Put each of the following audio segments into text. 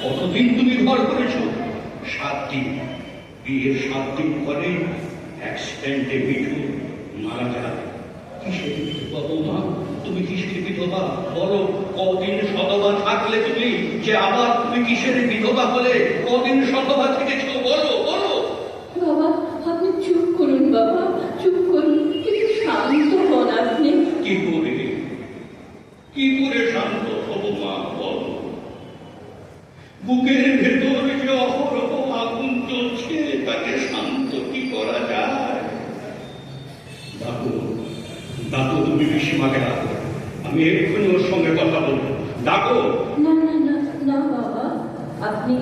কতদিন তুমি ঘর করেছ? 7 দিন। বিয়ের 7 দিন পরে অ্যাক্সিডেন্টে মিঠু মারা যায়। কিসের বিধবা বৌমা? তুমি কিসের বিধবা বলো? কদিন সধবা থাকলে তুমি, যে আবার তুমি কিসের বিধবা হলে? কদিন সধবা থেকেছ বলো বলো? বাবা আপনি চুপ করুন, বাবা চুপ করুন, একটু শান্ত হন আপনি। কি করে শান্ত হব মা বলো? বুকের ভেতর যে অহরহ আগুন চলছে, তাকে শান্ত কি করা যায়? ডাকো তুমি পিসিমাকে ডাকো, আমি এক্ষুনি ওর সঙ্গে কথা বলবো। ডাকো। না না না না বাবা, আপনি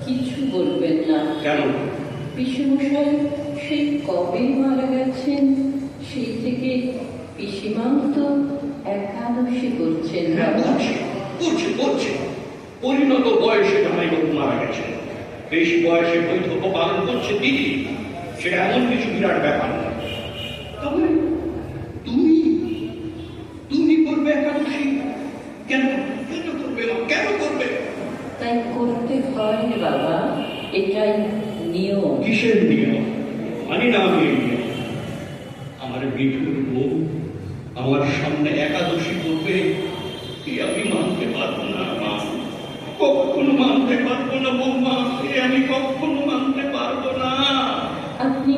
কিছু বলবেন না। কেন? পিসিমশাই সেই কবে মারা গেছেন, সেই থেকে পিসিমাও তো একাদশী করছেন। করছে পরিণত বয়সে জামাইবাবু মারা গেছে, বেশি বয়সে বৈধব্য পালন করছে দিদি, সেটা এমন কিছু বিরাট ব্যাপার না। তবে তুমি করবে একাদশী? কেন করবে না? কেন করবে? তাই করতে হয় বাবা, এটাই নিয়ম। কিসের নিয়ম? মানি না আমি এই নিয়ম। আমার বিধুর বউ আমার সামনে একাদশী করবে, আমি মানতে পারবো না মা, কখনো মানতে পারবো না বৌমা, আমি কখনো মানতে পারবো না। আপনি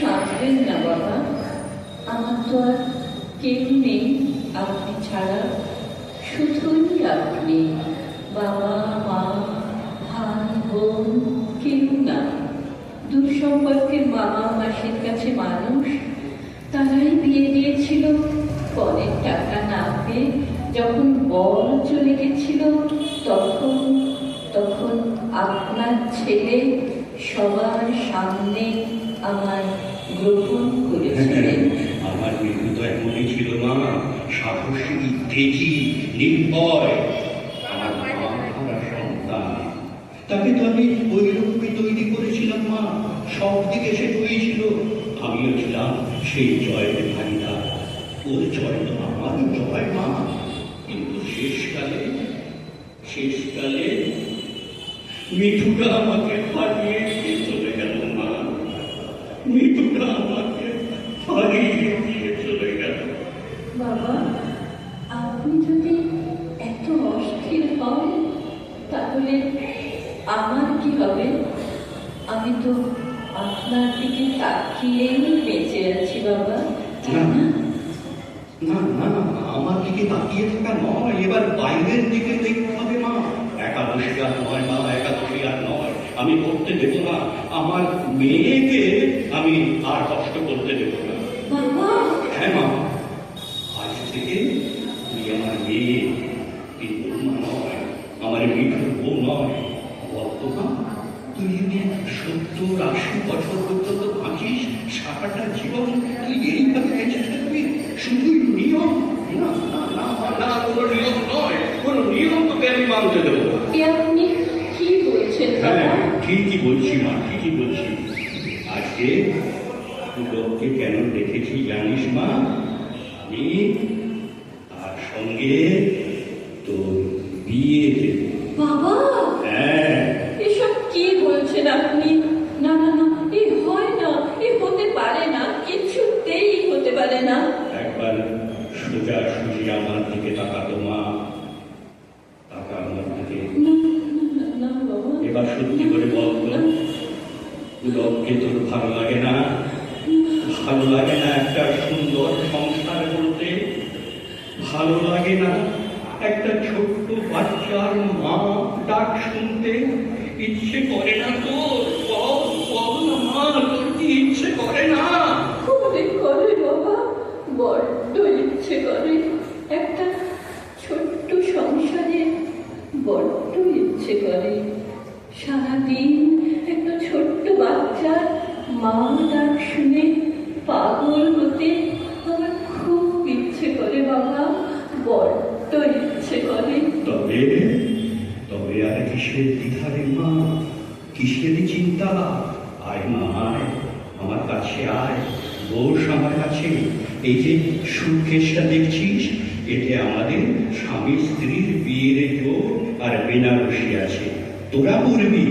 কাঁদবেন না বাবা, আমার তো আর কেউ নেই আপনি ছাড়া, শুধুই আপনি। বাবা মা ভাই বোন কেউ না, দূর সম্পর্কের মামা মাসির কাছে মানুষ, তারাই বিয়ে দিয়েছিল। পরের টাকা না পেয়ে যখন বর চলে গেছিল, তখন আপনার ছেলে সবার সামনে আমার গ্রহণ করেছিলেন। আমার মৃত্যু তো এমনই ছিল মা, সাহসী, তেজি, নির্ভয়। আমার মা আমার সন্তান, তাকে তো আমি ওই রূপে তৈরি করেছিলাম মা, সব দিকে সে হয়েছিল। আমিও ছিলাম সেই জয়ের ভাগিদার। ওর জয় তো আমার জয় মা, কিন্তু শেষকালে মিঠুটা আমাকে হারিয়ে দিয়ে চলে গেল মা, মিঠুটা আমাকে হারিয়ে দিয়ে চলে গেল। বাবা আপনি যদি এত অস্থির হন, তাহলে আমার কি হবে? আমি তো আপনার দিকে তাকিয়েই বেঁচে আছি বাবা, তাই না? না না, আমার দিকে তাকিয়ে থাকা নয়, এবার বাইরের দিকে দেখতে হবে মা। একাদশী আর নয় মা, একাদশী আর নয়, আমি করতে দেবো না। আমার মেয়েকে আমি আর কষ্ট করতে দেবো না। বাবা হ্যাঁ মা, আজ থেকে তুই আমার মেয়ে, তুই বৌমা নয়, আমার মিঠুর বউ নয়। বলতো মা, তুই যদি 70-80 বছর পর্যন্ত বাঁচিস, সারাটা জীবন তুই এইভাবে বেঁচে থাকবি, শুধুই নিয়ম? না না না না, কোনো নিয়ম নয়, কোনো নিয়ম তোকে আমি মানতে দেবো। আপনি কি বলছেন? হ্যাঁ ঠিকই বলছি মা, ঠিকই বলছি। আজকে লোককে কেন দেখেছি জানিস মা? আমি তার সঙ্গে তোর বিয়ে দেব। বাবা হ্যাঁ। এসব কি বলছেন আপনি? না না না, এ হয় না, এ হতে পারে না, কিছুতেই হতে পারে না। একবার সোজা সুজি আমার দিকে তাকাতো মা, তাকা আমার দিকে। না বাবা, এবার সত্যি করে বলতো, লোককে তোর ভালো লাগে না? ভালো লাগে না একটা সুন্দর সংসার করতে? ভালো লাগে না একটা ছোট্ট বাচ্চার মা ডাক শুনতে? ইচ্ছে করে না তোর? বল না মা, তোর কি ইচ্ছে করে না? করে বাবা, বড্ড ইচ্ছে করে। একটা ছোট্ট সংসারে বড্ড ইচ্ছে করে। সারাদিন একটা ছোট্ট বাচ্চার মা ডাক শুনে পাগল হতে আমার খুব ইচ্ছে করে বাবা, বড্ড ইচ্ছে করে। তবে আর কিসের দ্বিধারে মা, কিসের চিন্তা? আয় মা আয়, আমার কাছে আয়, বস আমার কাছে। এই যে সুটকেসটা দেখছিস, এতে আমাদের স্বামী স্ত্রীর বিয়ের জোর আর বেনারসি আছে। তোরা পড়বি।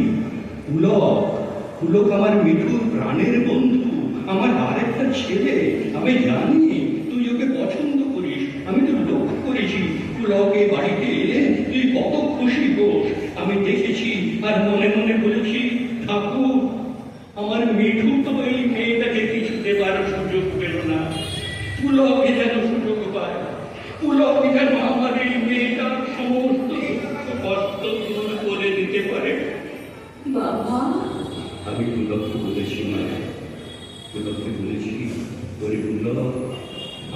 পুলক, পুলক আমার মিঠুর প্রাণের বন্ধু, আমার আরেকটা ছেলে। আমি জানি তুই ওকে পছন্দ করিস, আমি তো লক্ষ্য করেছি। পুলকে বাড়িতে এলে তুই কত খুশি হোস আমি দেখেছি, আর মনে মনে বলেছি ঠাকুর আমার মিঠু তো এই মেয়েটাকে কিছু দেবার সুযোগ পেল না, পুলকে যেন সুযোগ পায়, পুলকে যেন আমার এই মেয়েটার সমস্ত কষ্ট দূর করে দিতে পারে। বাবা, আমি পুলককে বলেছি মানে, পুলককে বলেছি ওরে পুলক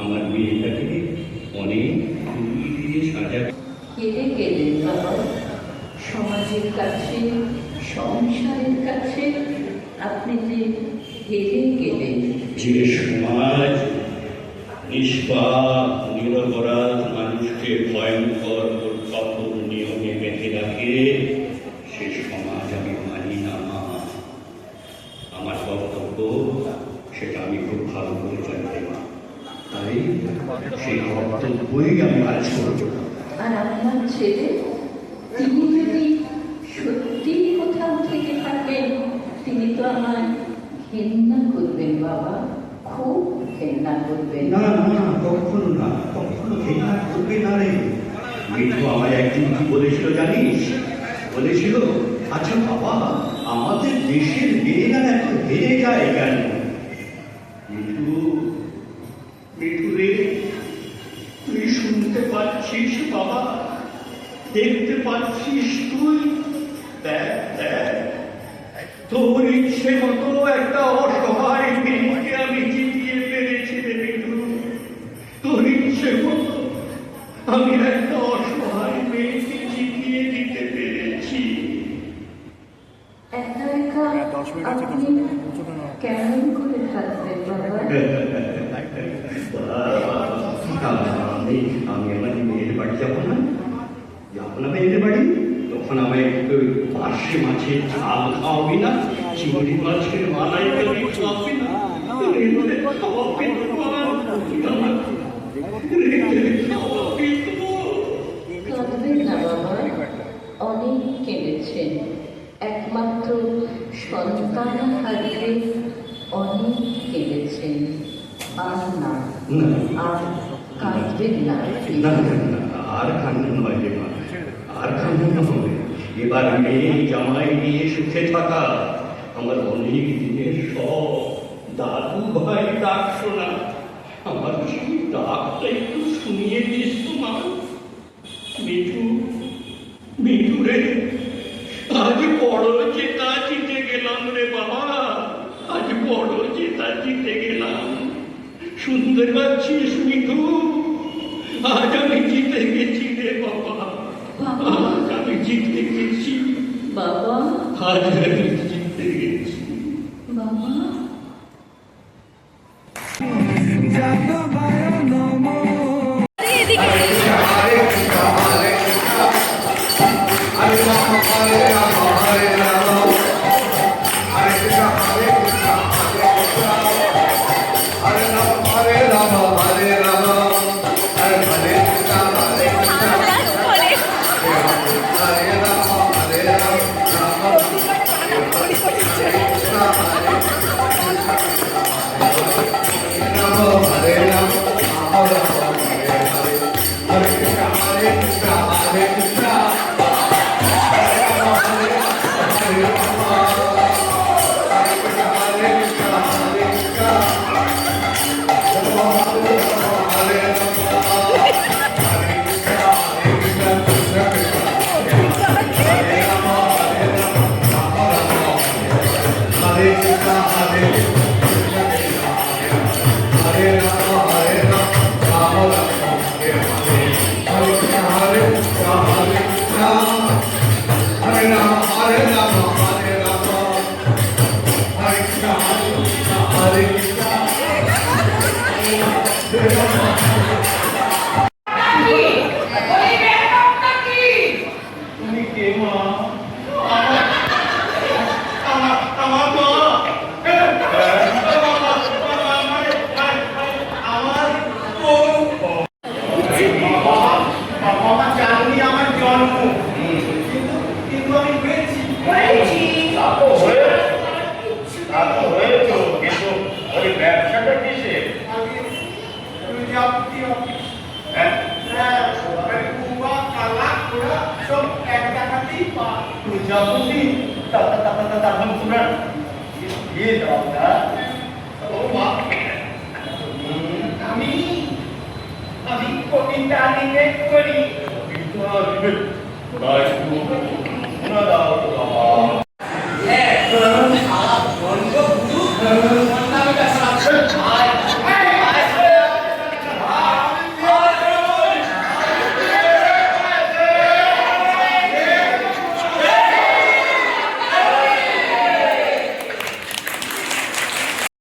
আমার মেয়েটাকে অনেক ফুল দিয়ে সাজাবে। কেঁদে গেলেন বাবা। সমাজের কাছে, সংসারের কাছে আপনি যে হেরে গেলেন। যে সমাজ নিষ্পাপ নিরপরাধ মানুষকে ভয়ঙ্কর ও কঠোর নিয়মে বেঁধে রাখে, সে সমাজ আমি মানি না। আমার কর্তব্য সেটা আমি খুব ভালো করে জানতে পারি, তাই সেই কর্তব্যই আমি কাজ করব। আর আপনার ছেলে, তিনি যদি সত্যি কোথাও থেকে থাকেন, তিনি তো আমার ঘেন্না করবেন বাবা, খুব ঘেন্না করবেন। না না, কখনো না, কখনো ঘৃণা করবে না রে। মিঠু আমায় একদিন কি বলেছিল জানিস? বলেছিল, আচ্ছা বাবা, আমাদের দেশের মেয়েরা এত হেরে যায় কেন? মিঠু, মিঠু রে, তুই শুনতে পাচ্ছিস বাবা? দেখতে পাচ্ছিস তুই? দেখ দেখ, তোর ইচ্ছে মতো একটা অসহায় মেয়েকে আমি জিতিয়ে পেরেছি রে মিঠু। তোর ইচ্ছে মতো আমি একটা অসহায় মেয়েকে জিতিয়ে দিতে পেরেছি। একা একা আপনি কেমন করে থাকবেন বাবা? আমি আমার মেয়ের বাড়ি যাবো না, যাবো না মেয়ের বাড়ি। তখন আমায় পার্শে মাছের ঝাল খাওয়াবি না, চিংড়ি মাছের মালাইকারি খাওয়াবি না, খাওয়াবি কাঁদবেন না বাবা, অনেক কেঁদেছেন। একমাত্র সন্তান হারিয়ে অনেক কেঁদেছেন। আর না, আর কাঁদবেন না। আর কান্না নয় রে মা, আর কান্না হবে। এবার মেয়ে জামাই নিয়ে সুখে থাকা আমার অনেক দিনের সব। দাদু ভাই ডাক শোনা, আমার সেই ডাকটা একটু শুনিয়ে দিস তো মা। মিঠু, মিঠু রে, আজ বড় জেতা জিতে গেলাম রে বাবা, আজ বড় জেতা জিতে গেলাম। শুনতে পাচ্ছিস মিঠু? আজ আমি জিতে গেছি রে বাবা, আজ আমি জিতে গেছি বাবা, আজ আমি জিতে গেছি বাবা। আমার তা তো হয়েছ, কিন্তু ওই ব্যবসাটা কিসে? আগে প্রজাপতি অফিস, হ্যাঁ, কুয়া কালা ঘোড়া সব এক জায়গাতেই পায়। প্রজাপতি তার মানে তোমরা বিয়ে দাও না? ও মা, আমি আমি কবিতা নিবেদ করি। কিন্তু আর দিবে, ওরা একটু ওনারা